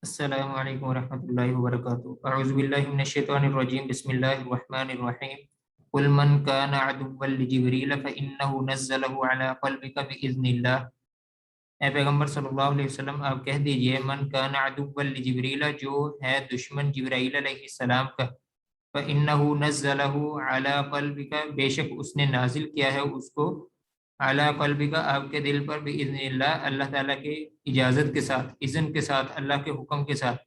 السلام علیکم ورحمۃ اللہ وبرکاتہ۔ اعوذ باللہ من الشیطان الرجیم، بسم اللہ الرحمن الرحیم۔ قل من کان عدوا لجبریل فإنہ نزلہ علی قلبک بإذن اللہ۔ اے پیغمبر صلی اللہ علیہ وسلم آپ کہہ دیجئے من کان عدوا لجبریل، جو ہے دشمن جبرائیل علیہ السلام کا، فإنہ نزلہ علی قلبک، بے شک اس نے نازل کیا ہے اس کو، اعلی قلبی کا آپ کے دل پر، باذن اللہ اللہ تعالیٰ کے اجازت کے ساتھ، اذن کے ساتھ، اللہ کے حکم کے ساتھ۔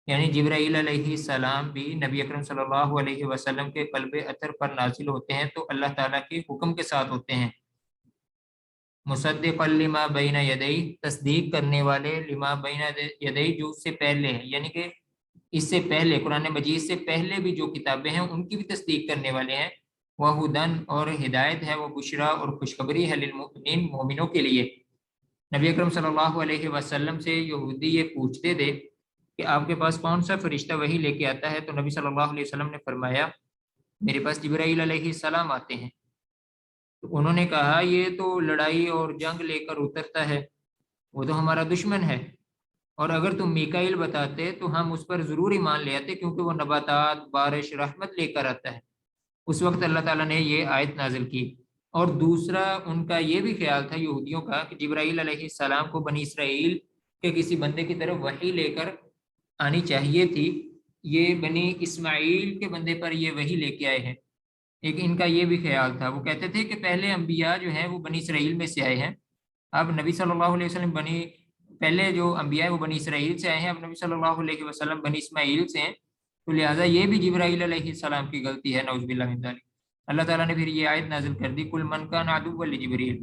یعنی جبرائیل علیہ السلام بھی نبی اکرم صلی اللہ علیہ وسلم کے قلب اطہر پر نازل ہوتے ہیں تو اللہ تعالیٰ کے حکم کے ساتھ ہوتے ہیں۔ مصدقا لما بین یدی، تصدیق کرنے والے، لما بین یدی جو اس سے پہلے ہے، یعنی کہ اس سے پہلے قرآن مجید سے پہلے بھی جو کتابیں ہیں ان کی بھی تصدیق کرنے والے ہیں۔ وہ ہدن، اور ہدایت ہے، وہ بشرا اور خوشخبری ہے، للمؤمنین مومنوں کے لیے۔ نبی اکرم صلی اللہ علیہ وسلم سے یہودی یہ پوچھتے تھے کہ آپ کے پاس کون سا فرشتہ وحی لے کے آتا ہے، تو نبی صلی اللہ علیہ وسلم نے فرمایا میرے پاس جبرائیل علیہ السلام آتے ہیں۔ تو انہوں نے کہا یہ تو لڑائی اور جنگ لے کر اترتا ہے، وہ تو ہمارا دشمن ہے، اور اگر تم میکائیل بتاتے تو ہم اس پر ضرور ایمان لے آتے، کیونکہ وہ نباتات، بارش، رحمت لے کر آتا ہے۔ اس وقت اللہ تعالیٰ نے یہ آیت نازل کی۔ اور دوسرا ان کا یہ بھی خیال تھا یہودیوں کا کہ جبرائیل علیہ السلام کو بنی اسرائیل کے کسی بندے کی طرف وحی لے کر آنی چاہیے تھی، یہ بنی اسماعیل کے بندے پر یہ وحی لے کے آئے ہیں۔ ایک ان کا یہ بھی خیال تھا، وہ کہتے تھے کہ پہلے انبیاء جو ہیں وہ بنی اسرائیل میں سے آئے ہیں، اب نبی صلی اللہ علیہ وسلم پہلے جو انبیاء ہیں وہ بنی اسرائیل سے آئے ہیں، اب نبی صلی اللہ علیہ وسلم بنی اسماعیل سے ہیں، تو لہٰذا یہ بھی جبرائیل علیہ السلام کی غلطی ہے، نعوذ باللہ من ذالک۔ اللہ تعالیٰ نے پھر یہ آیت نازل کر دی، کل من کان عدوا لجبریل،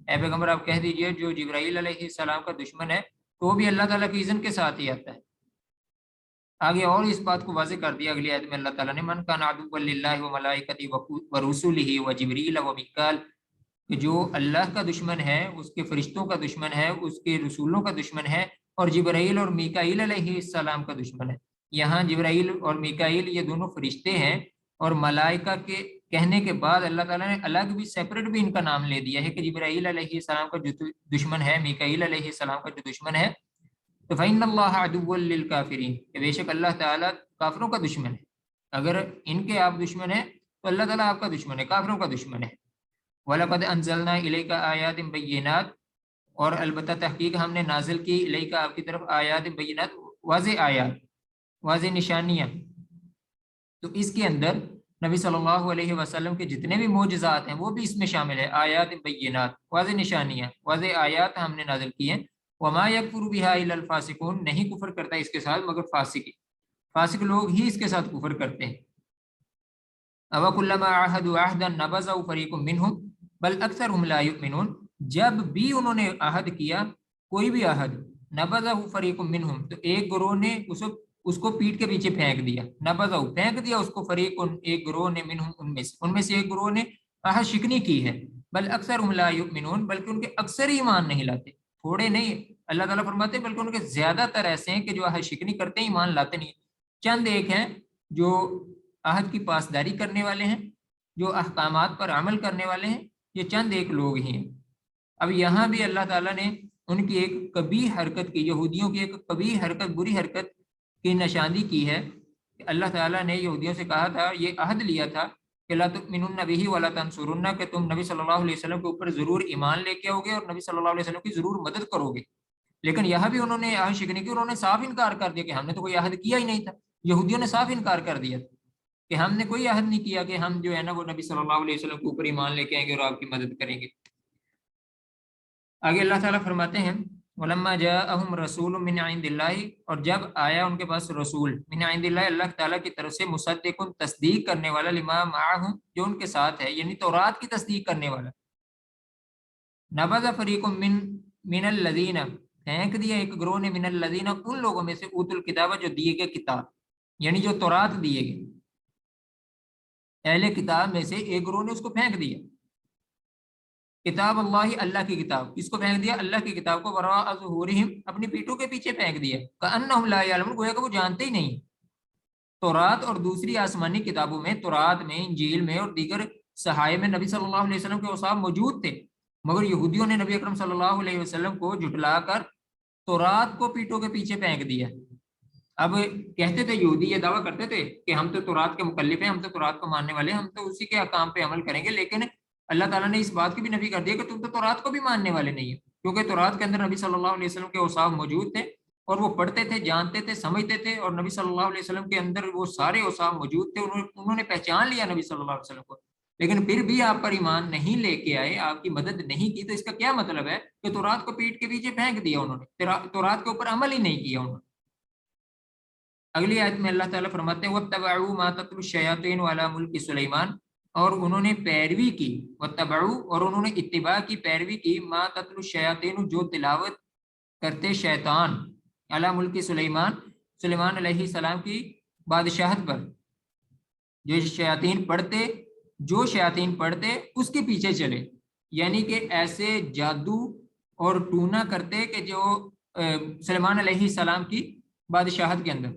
اے پیغمبر آپ کہہ دیجئے جو جبرائیل علیہ السلام کا دشمن ہے تو وہ بھی اللہ تعالیٰ کی اذن کے ساتھ ہی آتا ہے۔ آگے اور اس بات کو واضح کر دیا اگلی آیت میں اللہ تعالیٰ نے، من کان عدوا للہ وملائکتہ ورسلہ وجبریل ومیکال، کہ جو اللہ کا دشمن ہے، اس کے فرشتوں کا دشمن ہے، اس کے رسولوں کا دشمن ہے، اور جبرائیل اور میکائیل علیہ السلام کا دشمن ہے۔ یہاں جبرائیل اور میکائیل یہ دونوں فرشتے ہیں، اور ملائکہ کے کہنے کے بعد اللہ تعالیٰ نے الگ بھی سیپریٹ بھی ان کا نام لے دیا ہے کہ جبرائیل علیہ السلام کا جو دشمن ہے، میکائیل علیہ السلام کا جو دشمن ہے، تو فإن اللہ عدو للکافرین، کہ بے شک اللہ تعالیٰ کافروں کا دشمن ہے۔ اگر ان کے آپ دشمن ہیں تو اللہ تعالیٰ آپ کا دشمن ہے، کافروں کا دشمن ہے۔ وَلَقَدْ أَنزَلْنَا إِلَيْكَ آيَاتٍ بَيِّنَاتٍ، اور البتہ تحقیق ہم نے نازل کی الیک آپ کی طرف آیات بینات، واضح آیات، واضح نشانیاں۔ تو اس کے اندر نبی صلی اللہ علیہ وسلم کے جتنے بھی معجزات ہیں وہ بھی اس میں شامل ہے، آیات بینات، واضح نشانیاں، واضح آیات ہم نے نازل کی ہیں۔ وما یکفر بها الا الفاسقون، نہیں کفر کرتا اس کے ساتھ مگر فاسق، فاسق لوگ ہی اس کے ساتھ کفر کرتے ہیں۔ أَوَكُلَّمَا عَاهَدُوا عَهْدًا نَبَذَهُ فَرِيقٌ مِّنْهُمْ بَلْ أَكْثَرُهُمْ لَا يُؤْمِنُونَ، جب بھی انہوں نے عہد کیا، کوئی بھی عہد، نَبَذَهُ فَرِيقٌ مِّنْهُمْ، تو ایک گروہ نے اس کو پیٹ کے پیچھے پھینک دیا، نَبَذَهُ پھینک دیا اس کو، فَرِيقٌ ایک گروہ نے، مِّنْهُمْ ان میں سے ایک گروہ نے عہد شکنی کی ہے، بل أَكْثَرُهُمْ لَا يُؤْمِنُونَ، بلکہ ان کے اکثر ایمان نہیں لاتے، تھوڑے نہیں، اللہ تعالیٰ فرماتے ہیں بلکہ ان کے زیادہ تر ایسے ہیں کہ جو عہد شکنی کرتے ہیں ایمان لاتے نہیں۔ چند ایک ہیں جو عہد کی پاسداری کرنے والے ہیں، جو احکامات پر عمل کرنے والے ہیں، یہ چند ایک لوگ ہی ہیں۔ اب یہاں بھی اللہ تعالیٰ نے ان کی ایک کبھی حرکت کی، یہودیوں کی ایک کبھی حرکت، بری حرکت کی نشاندہی کی ہے کہ اللہ تعالیٰ نے یہودیوں سے کہا تھا، یہ عہد لیا تھا کہ لا تؤمنون بہ ولا تنصرون، کہ تم نبی صلی اللہ علیہ وسلم کے اوپر ضرور ایمان لے کے آؤ گے اور نبی صلی اللہ علیہ وسلم کی ضرور مدد کرو گے۔ لیکن یہاں بھی انہوں نے عہد شکنی کی، انہوں نے صاف انکار کر دیا کہ ہم نے تو کوئی عہد کیا ہی نہیں تھا، یہودیوں نے صاف انکار کر دیا کہ ہم نے کوئی عہد نہیں کیا کہ ہم جو ہے نا وہ نبی صلی اللہ علیہ وسلم کے اوپر ایمان لے کے آئیں گے اور آپ کی مدد کریں گے۔ آگے اللہ تعالیٰ فرماتے ہیں وَلَمَّا جَاءَهُمْ رَسُولٌ مِّنْ عِندِ اللَّهِ، اور جب آیا ان کے پاس رسول، من عند اللہ، اللہ تعالیٰ کی طرف سے، مصدق تصدیق کرنے والا، لما معہم جو ان کے ساتھ ہے، یعنی تورات کی تصدیق کرنے والا، نبذ فریق من الذین، پھینک دیا ایک گروہ نے، من الذین ان لوگوں میں سے، اوتوا الکتاب جو دیے گئے کتاب، یعنی جو تورات دیے گئے اہل کتاب میں سے ایک گروہ نے اس کو پھینک دیا، کتاب اللہ، اللہ کی کتاب، اس کو پھینک دیا اللہ کی کتاب کو، وراء ظہورہم اپنی پیٹھوں کے پیچھے پھینک دیا، کأنہم لا یعلمون گویا کہ وہ جانتے ہی نہیں۔ تورات اور دوسری آسمانی کتابوں میں، تورات میں، انجیل میں اور دیگر صحائف میں نبی صلی اللہ علیہ وسلم کے اوصاف موجود تھے، مگر یہودیوں نے نبی اکرم صلی اللہ علیہ وسلم کو جھٹلا کر تورات کو پیٹوں کے پیچھے پھینک دیا۔ اب کہتے تھے یہودی یہ دعویٰ کرتے تھے کہ ہم تو تورات کے مکلف ہیں، ہم تو تورات کو ماننے والے ہیں، ہم تو اسی کے احکام پہ عمل کریں گے، لیکن اللہ تعالیٰ نے اس بات کی بھی نفی کر دیا کہ تم تو تورات کو بھی ماننے والے نہیں ہیں، کیونکہ تورات کے اندر نبی صلی اللہ علیہ وسلم کے اوصاف موجود تھے اور وہ پڑھتے تھے، جانتے تھے، سمجھتے تھے، اور نبی صلی اللہ علیہ وسلم کے اندر وہ سارے اوصاف موجود تھے، انہوں نے پہچان لیا نبی صلی اللہ علیہ وسلم کو، لیکن پھر بھی آپ پر ایمان نہیں لے کے آئے، آپ کی مدد نہیں کی، تو اس کا کیا مطلب ہے کہ تورات کو پیٹ کے پیچھے پھینک دیا انہوں نے، تورات کے اوپر عمل ہی نہیں کیا انہوں نے۔ اگلی آیت میں اللہ تعالیٰ فرماتے ہیں وَاتَّبَعُوا مَا تَتْلُو الشَّيَاطِينُ عَلَىٰ مُلْكِ سُلَيْمَانَ، اور انہوں نے پیروی کی، وَاتَّبَعُوا اور انہوں نے اتباع کی، پیروی کی، مَا تَتْلُو الشَّيَاطِينُ جو تلاوت کرتے شیطان، عَلَىٰ مُلْكِ سُلَيْمَانَ سلیمان علیہ السلام کی بادشاہت پر، جو شیاطین پڑھتے اس کے پیچھے چلے، یعنی کہ ایسے جادو اور ٹونا کرتے کہ جو سلیمان علیہ السلام کی بادشاہت کے اندر۔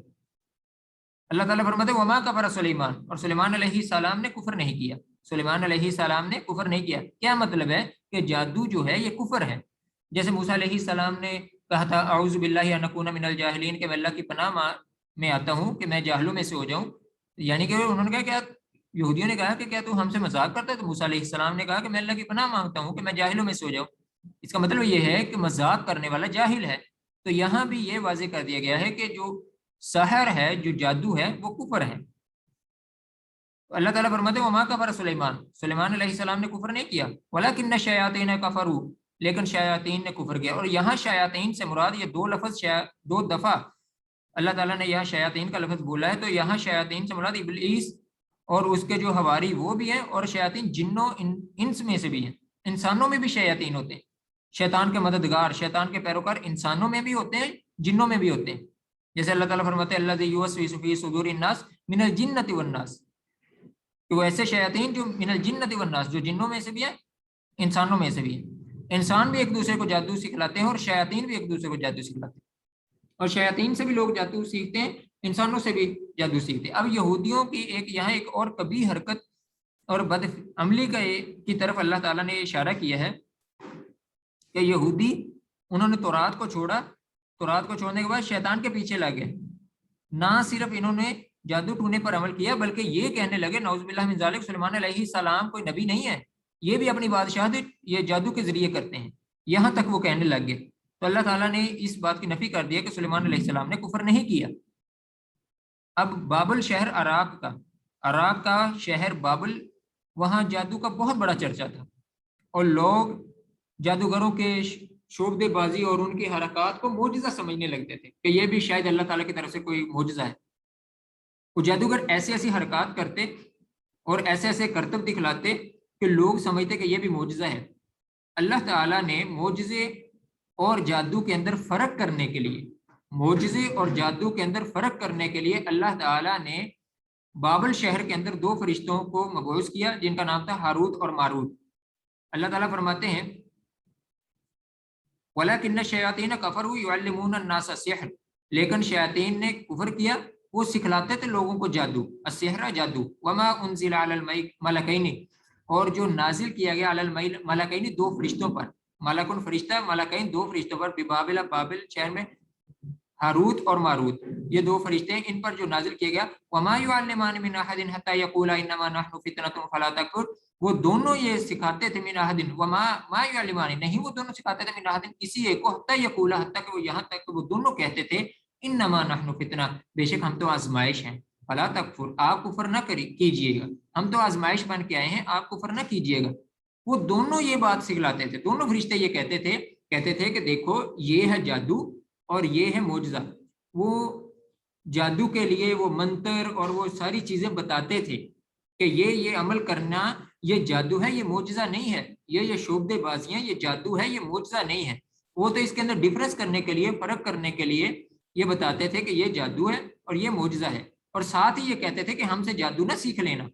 اللہ تعالیٰ فرماتے ہیں وما کفر سلیمان، اور سلیمان علیہ السلام نے کفر نہیں کیا، سلیمان علیہ السلام نے کفر نہیں کیا۔ کیا مطلب ہے کہ جادو جو ہے یہ کفر ہے، جیسے موسیٰ علیہ السلام نے کہا تھا اعوذ باللہ ان اکون من الجاہلین، کہ میں اللہ کی پناہ میں آتا ہوں کہ میں جاہلوں میں سے ہو جاؤں، یعنی کہ انہوں نے کہا کیا، یہودیوں نے کہا کہ کیا تو ہم سے مذاق کرتا ہے، تو موسیٰ علیہ السلام نے کہا کہ میں اللہ کی پناہ مانگتا ہوں کہ میں جاہلوں میں سے ہو جاؤں۔ اس کا مطلب یہ ہے کہ مذاق کرنے والا جاہل ہے۔ تو یہاں بھی یہ واضح کر دیا گیا ہے کہ جو سحر ہے، جو جادو ہے، وہ کفر ہے۔ اللہ تعالیٰ فرماتے ہیں وما کفر سلیمان، سلیمان علیہ السلام نے کفر نہیں کیا، ولکن الشیاطین کفروا، لیکن شیاطین نے کفر کیا۔ اور یہاں شیاطین سے مراد یہ دو دفعہ اللہ تعالیٰ نے یہاں شیاطین کا لفظ بولا ہے، تو یہاں شیاطین سے مراد ابلیس اور اس کے جو حواری وہ بھی ہیں، اور شیاطین جنوں انس میں سے بھی ہیں، انسانوں میں بھی شیاطین ہوتے ہیں، شیطان کے مددگار، شیطان کے پیروکار انسانوں میں بھی ہوتے ہیں، جنوں میں بھی ہوتے ہیں، جیسے اللہ تعالیٰ فرماتے ہیں الذی یوسوس فی صدور الناس من الجنۃ والناس، کہ وہ ایسے شیاطین جو من الجنۃ والناس، جو جنوں میں سے بھی ہیں، انسانوں میں سے بھی ہیں۔ انسان بھی ایک دوسرے کو جادو سکھلاتے ہیں اور شیاطین بھی ایک دوسرے کو جادو سکھلاتے ہیں، اور شیاطین سے بھی لوگ جادو سیکھتے ہیں، انسانوں سے بھی جادو سیکھتے ہیں۔ اب یہودیوں کی یہاں ایک اور کبھی حرکت اور بد عملی کی طرف اللہ تعالیٰ نے اشارہ کیا ہے کہ یہودی انہوں نے تورات کو چھوڑا، تورات کو چھوڑنے کے بعد شیطان کے پیچھے لگ گئے، نہ صرف انہوں نے جادو ٹونے پر عمل کیا بلکہ یہ کہنے لگے نعوذ باللہ من ذالک سلیمان علیہ السلام کوئی نبی نہیں ہے، یہ بھی اپنی بادشاہت یہ جادو کے ذریعے کرتے ہیں، یہاں تک وہ کہنے لگ گئے۔ تو اللہ تعالیٰ نے اس بات کی نفی کر دیا کہ سلیمان علیہ السلام نے کفر نہیں کیا۔ اب بابل شہر عراق کا شہر بابل، وہاں جادو کا بہت بڑا چرچا تھا، اور لوگ جادوگروں کے شعبدے بازی اور ان کی حرکات کو معجزہ سمجھنے لگتے تھے کہ یہ بھی شاید اللہ تعالیٰ کی طرف سے کوئی معجزہ ہے۔ وہ جادوگر ایسی ایسی حرکات کرتے اور ایسے ایسے کرتب دکھلاتے کہ لوگ سمجھتے کہ یہ بھی معجزہ ہے۔ اللہ تعالیٰ نے معجزے اور جادو کے اندر فرق کرنے کے لیے، معجزے اور جادو کے اندر فرق کرنے کے لیے اللہ تعالیٰ نے بابل شہر کے اندر دو فرشتوں کو مبعوث کیا جن کا نام تھا ہاروت اور ماروت۔ اللہ تعالیٰ فرماتے ہیں وَلَكِنَّ الشَّيَاطِينَ كَفَرُوا يُعَلِّمُونَ النَّاسَ السِّحْرَ، لیکن شیاطین نے کفر کیا، وہ سکھلاتے تھے لوگوں کو جادو، السحر جادو، وما انزل علی الملکین، اور جو نازل کیا گیا علی الملکین دو فرشتوں پر، ملکن فرشتہ، ملکین دو فرشتوں پر، ببابل بابل شہر میں، ہاروت اور ماروت، یہ دو فرشتے ہیں، ان پر جو نازل کیا گیا، وما یعلمان من احد حتی یقولا انما نحن فتنۃ فلا تکفر، وہ دونوں یہ سکھاتے تھے من احد، وما ما یعلمان، نہیں وہ دونوں سکھاتے تھے من احد کسی ایک کو، حتی یقولا، حتی کہ وہ یہاں تک کہ وہ دونوں کہتے تھے انما نحن فتنہ، بے شک ہم تو آزمائش ہیں، فلا تکفر، آپ کفر نہ کیجیے گا، ہم تو آزمائش بن کے آئے ہیں، آپ کفر نہ کیجیے گا۔ وہ دونوں یہ بات سکھلاتے تھے، دونوں فرشتے یہ کہتے تھے کہ دیکھو یہ ہے جادو اور یہ ہے معجزہ۔ وہ جادو کے لیے وہ منتر اور وہ ساری چیزیں بتاتے تھے کہ یہ عمل کرنا یہ جادو ہے، یہ معجزہ نہیں ہے، یہ شعبدے بازیاں، یہ جادو ہے، یہ معجزہ نہیں ہے۔ وہ تو اس کے اندر ڈفرنس کرنے کے لیے، فرق کرنے کے لیے یہ بتاتے تھے کہ یہ جادو ہے اور یہ معجزہ ہے، اور ساتھ ہی یہ کہتے تھے کہ ہم سے جادو نہ سیکھ لینا۔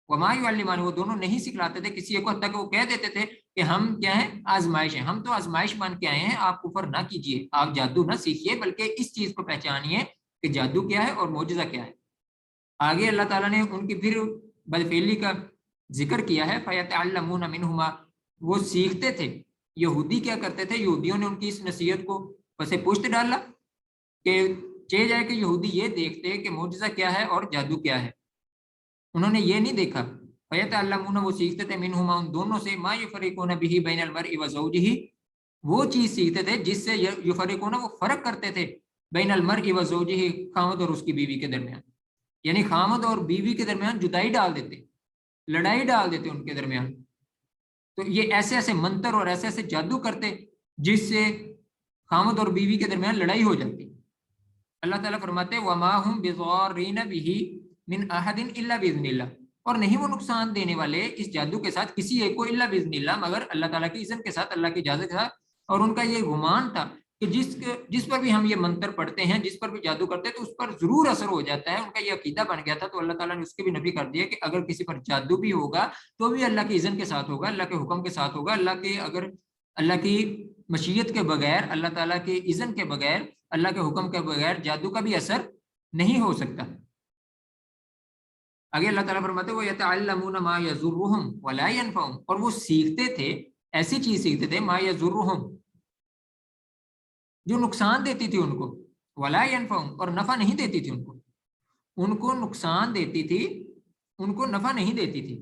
وما یعلمان، وہ دونوں نہیں سکھلاتے تھے کسی ایک کو، حتیٰ کہ وہ کہہ دیتے تھے کہ ہم کیا ہیں، آزمائش ہیں، ہم تو آزمائش مان کے آئے ہیں، آپ کفر نہ کیجیے، آپ جادو نہ سیکھیے، بلکہ اس چیز کو پہچانیے کہ جادو کیا ہے اور معجزہ کیا ہے۔ آگے اللہ تعالیٰ نے ان کی پھر بدفعلی کا ذکر کیا ہے، فَيَتَعَلَّمُونَ مِنْهُمَا، وہ سیکھتے تھے۔ یہودی کیا کرتے تھے، یہودیوں نے ان کی اس نصیحت کو پس پشت ڈالا کہ چہ جائے کہ یہودی یہ دیکھتے کہ معجزہ کیا ہے اور جادو کیا ہے، انہوں نے یہ نہیں دیکھا. فیتعلمون، وہ سیکھتے تھے، منہما، ان دونوں سے، ما یفرقون بہ بین المرء وزوجہ، وہ چیز سیکھتے تھے جس سے یفرقون، وہ فرق کرتے تھے، بین المرء وزوجہ، خامد اور اس کی بیوی کے درمیان، یعنی خامد اور بیوی کے درمیان جدائی ڈال دیتے، لڑائی ڈال دیتے ان کے درمیان. تو یہ ایسے ایسے منتر اور ایسے ایسے جادو کرتے جس سے خامد اور بیوی کے درمیان لڑائی ہو جاتی. اللہ تعالیٰ فرماتے ہیں وما هم بضارین بہ من احد الا باذن اللہ، اور نہیں وہ نقصان دینے والے اس جادو کے ساتھ کسی ایک کو الا باذن اللہ، مگر اللہ تعالیٰ کی اذن کے ساتھ، اللہ کی اجازت کے ساتھ. اور ان کا یہ گمان تھا کہ جس پر بھی ہم یہ منتر پڑھتے ہیں، جس پر بھی جادو کرتے ہیں، تو اس پر ضرور اثر ہو جاتا ہے. ان کا یہ عقیدہ بن گیا تھا. تو اللہ تعالیٰ نے اس کی بھی نفی کر دیا کہ اگر کسی پر جادو بھی ہوگا تو بھی اللہ کی اذن کے ساتھ ہوگا، اللہ کے حکم کے ساتھ ہوگا، اللہ کی مشیت کے بغیر، اللہ تعالیٰ کی اذن کے بغیر، اللہ کے حکم کے بغیر جادو کا بھی اثر نہیں ہو سکتا. آگے اللہ تعالیٰ فرماتے وہ یتعلمون ما یضرهم ولا ينفعهم، اور وہ سیکھتے تھے، ایسی چیز سیکھتے تھے، ما یضرهم، جو نقصان دیتی تھی ان کو، ولا ينفعهم، اور نفع نہیں دیتی تھی ان کو نقصان دیتی تھی، ان کو نفع نہیں دیتی تھی.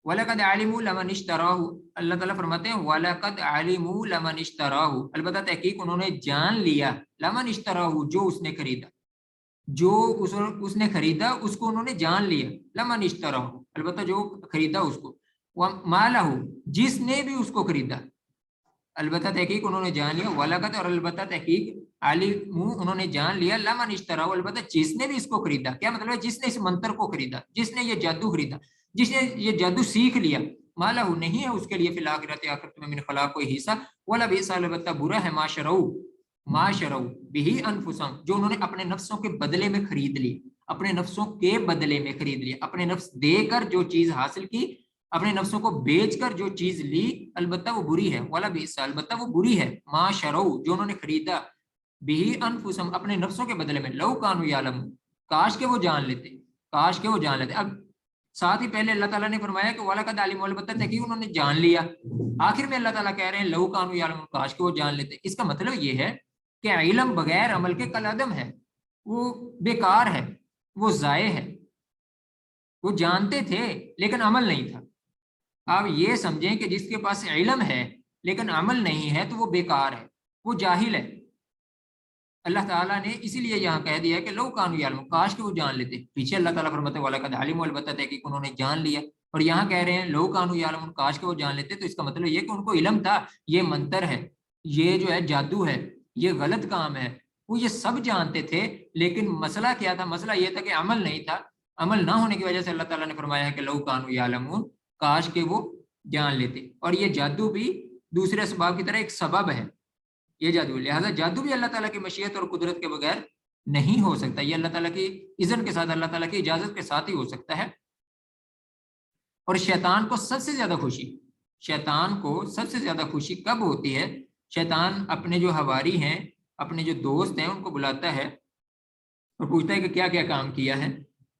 وَلَقَدْ عَلِمُوا لَمَنِ اشْتَرَاهُ، اللہ تعالیٰ فرماتے ہیں وَلَقَدْ عَلِمُوا لَمَنِ اشْتَرَاهُ، البتہ تحقیق انہوں نے جان لیا، لَمَنِ اشْتَرَاهُ، جو اس نے خریدا، جو اس نے خریدا اس کو انہوں نے جان لیا، لَمَنِ اشْتَرَاهُ، البتہ جو خریدا اس کو، وَمَا لَهُ، جس نے بھی اس کو خریدا، البتہ تحقیق انہوں نے جان لیا، وَلَقَدْ، اور البتہ تحقیق، عَلِمُوا، انہوں نے جان لیا، لَمَنِ اشْتَرَاهُ، البتہ جس نے بھی اس کو خریدا. کیا مطلب ہے؟ جس نے اس منتر کو خریدا، جس نے یہ جادو خریدا، جس نے یہ جادو سیکھ لیا، مالہ، نہیں ہے اس کے لیے فی الآخرۃ، آخرت میں، من خلاق کوئی حصہ، ولا بئس، البتہ برا ہے، ما شروا بہ انفسہم، جو انہوں نے اپنے نفسوں کے بدلے میں خرید لی، اپنے نفسوں کے بدلے میں خرید لی، اپنے نفس دے کر جو چیز حاصل کی، اپنے نفسوں کو بیچ کر جو چیز لی، البتہ وہ بری ہے، ولا بئس، البتہ وہ بری ہے، ما شروا، جو انہوں نے خریدا، بہ انفسہم، اپنے نفسوں کے بدلے میں، لو کانوا یعلمون، کاش کہ وہ جان لیتے، کاش کہ وہ جان لیتے. اب ساتھ ہی پہلے اللہ تعالیٰ نے فرمایا کہ وَلَقَدْ عَلِمُوا، البتہ تحقیق انہوں نے جان لیا. آخر میں اللہ تعالیٰ کہہ رہے ہیں لَوْ كَانُوا يَعْلَمُونَ، کاش کہ وہ جان لیتے. اس کا مطلب یہ ہے کہ علم بغیر عمل کے کالعدم ہے، وہ بیکار ہے، وہ ضائع ہے. وہ جانتے تھے لیکن عمل نہیں تھا. آپ یہ سمجھیں کہ جس کے پاس علم ہے لیکن عمل نہیں ہے تو وہ بیکار ہے، وہ جاہل ہے. اللہ تعالیٰ نے اسی لیے یہاں کہہ دیا کہ لو کانوا یعلمون، کاش کہ وہ جان لیتے. پیچھے اللہ تعالیٰ فرماتے ہیں وَلَقَدْ عَلِمُوا، البتہ تحقیق انہوں نے جان لیا. اور یہاں کہہ رہے ہیں لو کانوا یعلمون، کاش کہ وہ جان لیتے. تو اس کا مطلب یہ کہ ان کو علم تھا، یہ منتر ہے، یہ جو ہے جادو ہے، یہ غلط کام ہے، وہ یہ سب جانتے تھے. لیکن مسئلہ کیا تھا؟ مسئلہ یہ تھا کہ عمل نہیں تھا. عمل نہ ہونے کی وجہ سے اللہ تعالیٰ نے فرمایا ہے کہ لو کانوا یعلمون، کاش کہ وہ جان لیتے. اور یہ جادو بھی دوسرے اسباب کی طرح ایک سبب ہے، یہ جادو. لہٰذا جادو بھی اللہ تعالیٰ کی مشیت اور قدرت کے بغیر نہیں ہو سکتا، یہ اللہ تعالیٰ کی اذن کے ساتھ، اللہ تعالیٰ کی اجازت کے ساتھ ہی ہو سکتا ہے. اور شیطان کو سب سے زیادہ خوشی، شیطان کو سب سے زیادہ خوشی کب ہوتی ہے؟ شیطان اپنے جو حواری ہیں، اپنے جو دوست ہیں، ان کو بلاتا ہے اور پوچھتا ہے کہ کیا کیا کام کیا ہے.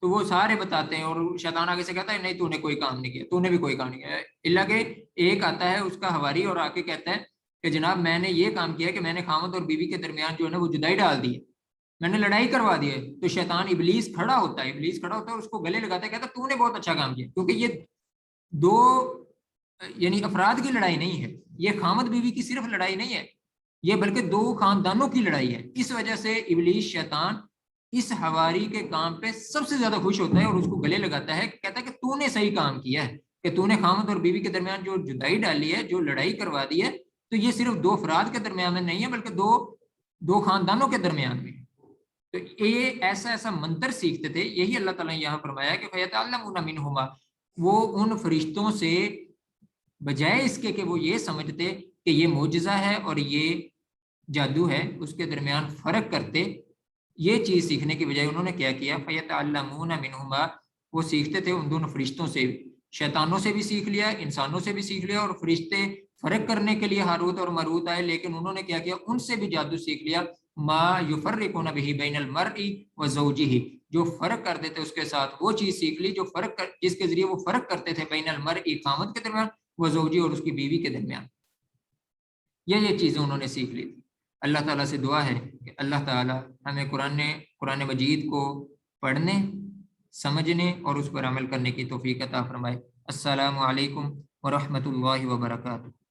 تو وہ سارے بتاتے ہیں، اور شیطان آگے سے کہتا ہے نہیں تو نے کوئی کام نہیں کیا، تو نے بھی کوئی کام نہیں کیا. اللہ کے ایک آتا ہے اس کا حواری اور آ کے کہتا ہے کہ جناب میں نے یہ کام کیا کہ میں نے خامد اور بیوی کے درمیان جو ہے نا وہ جدائی ڈال دی ہے، میں نے لڑائی کروا دی ہے. تو شیطان ابلیس کھڑا ہوتا ہے، ابلیس کھڑا ہوتا ہے اور اس کو گلے لگاتا ہے، کہتا ہے تو نے بہت اچھا کام کیا. کیونکہ یہ دو یعنی افراد کی لڑائی نہیں ہے، یہ خامد بیوی کی صرف لڑائی نہیں ہے، یہ بلکہ دو خاندانوں کی لڑائی ہے. اس وجہ سے ابلیس شیطان اس حواری کے کام پہ سب سے زیادہ خوش ہوتا ہے اور اس کو گلے لگاتا ہے، کہتا ہے کہ تو نے صحیح کام کیا ہے، کہ تو نے خامد اور بیوی کے درمیان جو جدائی ڈالی ہے، جو لڑائی کروا دی ہے، تو یہ صرف دو افراد کے درمیان میں نہیں ہے بلکہ دو خاندانوں کے درمیان میں. تو یہ ایسا منتر سیکھتے تھے. یہی اللہ تعالیٰ نے یہاں فرمایا کہ فَيَتَعَلَّمُونَ مِنْهُمَا، وہ ان فرشتوں سے بجائے اس کے کہ وہ یہ سمجھتے کہ یہ معجزہ ہے اور یہ جادو ہے، اس کے درمیان فرق کرتے. یہ چیز سیکھنے کی بجائے انہوں نے کیا کیا؟ فَيَتَعَلَّمُونَ مِنْهُمَا، وہ سیکھتے تھے ان دونوں فرشتوں سے. شیطانوں سے بھی سیکھ لیا، انسانوں سے بھی سیکھ لیا، اور فرشتے فرق کرنے کے لیے ہاروت اور ماروت آئے، لیکن انہوں نے کیا کیا؟ ان سے بھی جادو سیکھ لیا. ما یفرقون بہ بین المرء وزوجہ، جو فرق کرتے تھے اس کے ساتھ وہ چیز سیکھ لی، جو جس کے ذریعے وہ فرق کرتے تھے بین المرء، خامد کے درمیان، وزوجہ، اور اس کی بیوی کے درمیان. یہ چیزیں انہوں نے سیکھ لی. اللہ تعالیٰ سے دعا ہے کہ اللہ تعالیٰ ہمیں قرآن مجید کو پڑھنے، سمجھنے اور اس پر عمل کرنے کی توفیق عطا فرمائے۔ السلام علیکم ورحمۃ اللہ وبرکاتہ۔